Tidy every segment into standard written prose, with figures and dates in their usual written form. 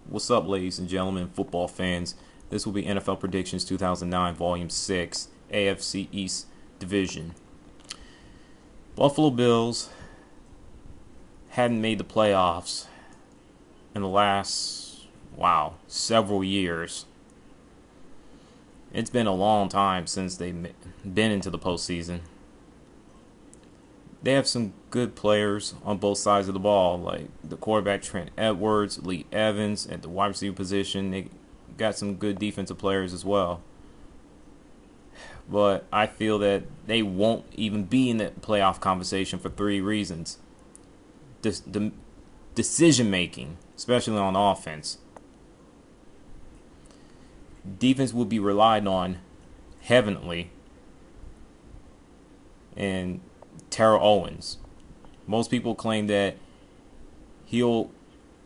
What's up, ladies and gentlemen, football fans? This will be NFL Predictions 2009, Volume 6, AFC East Division. Buffalo Bills hadn't made the playoffs in the last, several years. It's been a long time since they've been into the postseason. They have some good players on both sides of the ball, like the quarterback Trent Edwards, Lee Evans at the wide receiver position. They got some good defensive players as well. But I feel that they won't even be in the playoff conversation for three reasons. The decision making, especially on offense. Defense will be relied on heavily. And Terrell Owens. Most people claim that he'll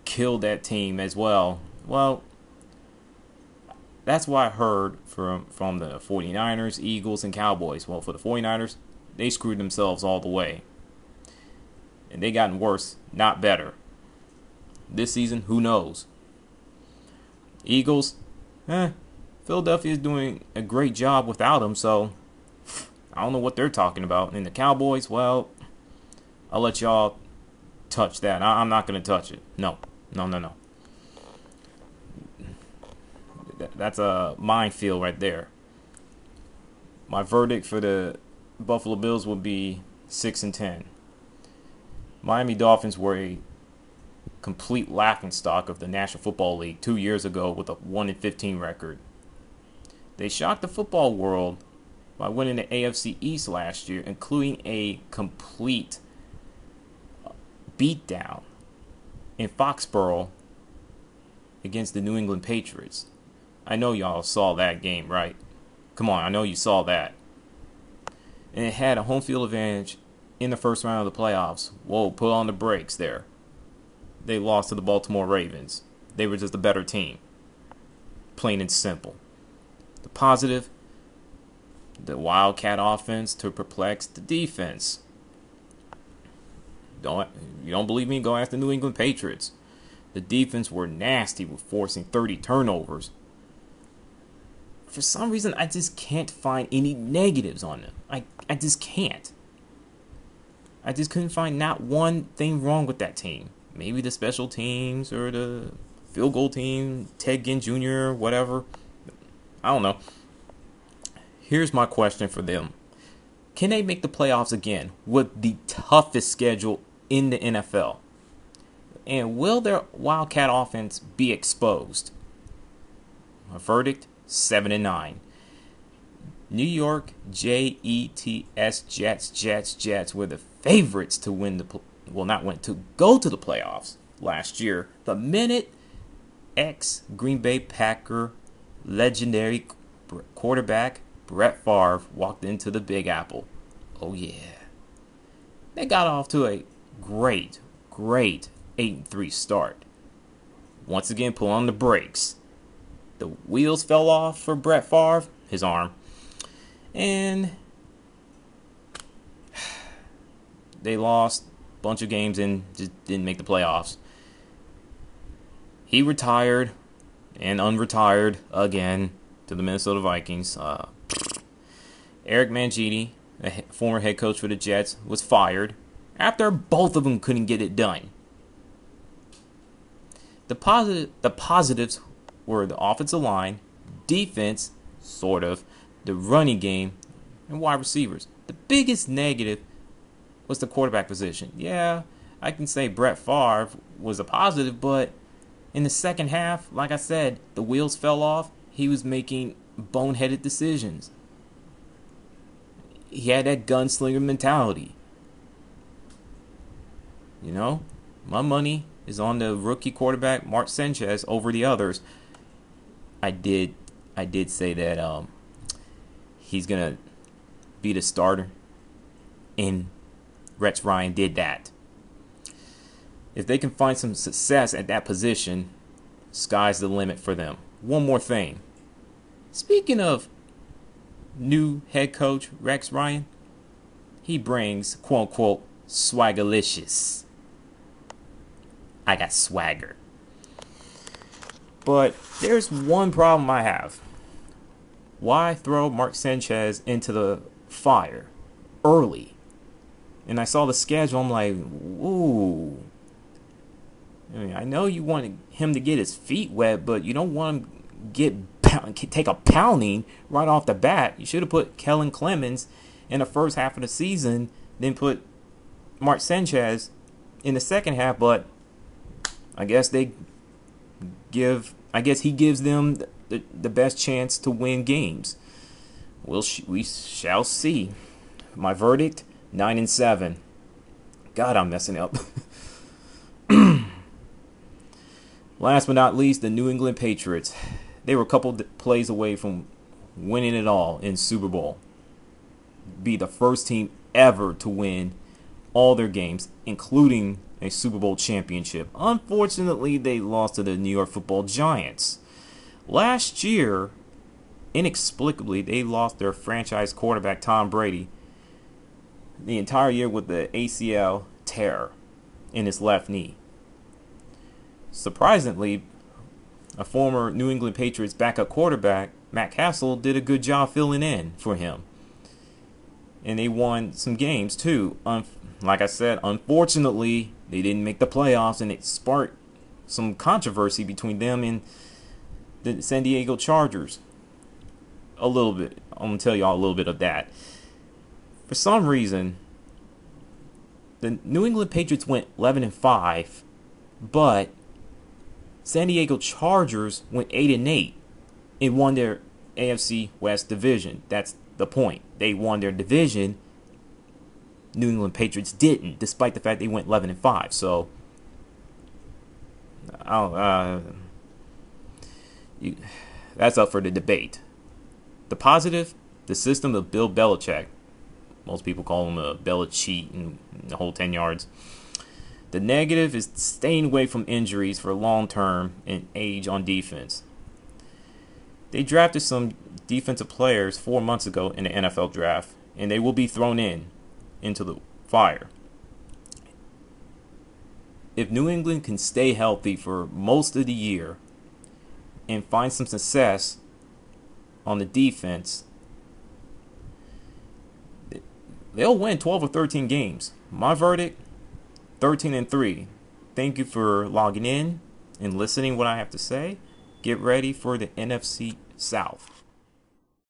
kill that team as well. Well, that's what I heard from the 49ers, Eagles, and Cowboys. Well, for the 49ers, they screwed themselves all the way. And they gotten worse, not better. This season, who knows? Eagles, Philadelphia is doing a great job without them, so I don't know what they're talking about. And the Cowboys, well, I'll let y'all touch that. I'm not going to touch it. No. That's a minefield right there. My verdict for the Buffalo Bills would be 6-10. Miami Dolphins were a complete laughingstock of the National Football League 2 years ago with a 1-15 record. They shocked the football world by winning the AFC East last year, including a complete beatdown in Foxborough against the New England Patriots. I know y'all saw that game, right? Come on, I know you saw that. And it had a home field advantage in the first round of the playoffs. Whoa, put on the brakes there. They lost to the Baltimore Ravens. They were just a better team. Plain and simple. The positive, the Wildcat offense to perplex the defense. You don't believe me? Go ask the New England Patriots. The defense were nasty with forcing 30 turnovers. For some reason, I just can't find any negatives on them. I just can't. I just couldn't find not one thing wrong with that team. Maybe the special teams or the field goal team, Ted Ginn Jr., whatever. I don't know. Here's my question for them. Can they make the playoffs again with the toughest schedule in the NFL? And will their Wildcat offense be exposed? My verdict, 7-9. New York Jets, Jets were the favorites to win to go to the playoffs last year. The minute ex-Green Bay Packer legendary quarterback Brett Favre walked into the Big Apple. Oh yeah. They got off to a great 8-3 start. Once again, pull on the brakes. The wheels fell off for Brett Favre, his arm. And they lost a bunch of games and just didn't make the playoffs. He retired and unretired again to the Minnesota Vikings. Eric Mangini, the former head coach for the Jets, was fired after both of them couldn't get it done. The positives were the offensive line, defense, sort of, the running game, and wide receivers. The biggest negative was the quarterback position. Yeah, I can say Brett Favre was a positive, but in the second half, like I said, the wheels fell off. He was making boneheaded decisions. He had that gunslinger mentality. You know, my money is on the rookie quarterback Mark Sanchez over the others. I did say that he's gonna be the starter, and Rex Ryan did that. If they can find some success at that position, sky's the limit for them. One more thing. Speaking of new head coach Rex Ryan, he brings, quote unquote, swagalicious. I got swagger. But there's one problem I have. Why throw Mark Sanchez into the fire early? And I saw the schedule. I'm like, ooh. I mean, I know you want him to get his feet wet, but you don't want him take a pounding right off the bat. You should have put Kellen Clemens in the first half of the season, then put Mark Sanchez in the second half. But I guess he gives them the best chance to win games. We shall see. My verdict: 9-7. God, I'm messing up. Last but not least, the New England Patriots. They were a couple plays away from winning it all in Super Bowl. Be the first team ever to win all their games, including a Super Bowl championship. Unfortunately, they lost to the New York Football Giants. Last year, inexplicably, they lost their franchise quarterback, Tom Brady, the entire year with the ACL tear in his left knee. Surprisingly, a former New England Patriots backup quarterback, Matt Castle, did a good job filling in for him. And they won some games too. Like I said, unfortunately, they didn't make the playoffs, and it sparked some controversy between them and the San Diego Chargers. A little bit. I'm going to tell y'all a little bit of that. For some reason, the New England Patriots went 11-5, but San Diego Chargers went 8-8 and won their AFC West division. That's the point. They won their division. New England Patriots didn't, despite the fact they went 11-5. So, that's up for the debate. The positive, the system of Bill Belichick. Most people call him a Belichick and the whole 10 yards. The negative is staying away from injuries for long term and age on defense. They drafted some defensive players 4 months ago in the NFL draft, and they will be thrown into the fire. If New England can stay healthy for most of the year and find some success on the defense, they'll win 12 or 13 games. My verdict: 13-3. Thank you for logging in and listening what I have to say. Get ready for the NFC South.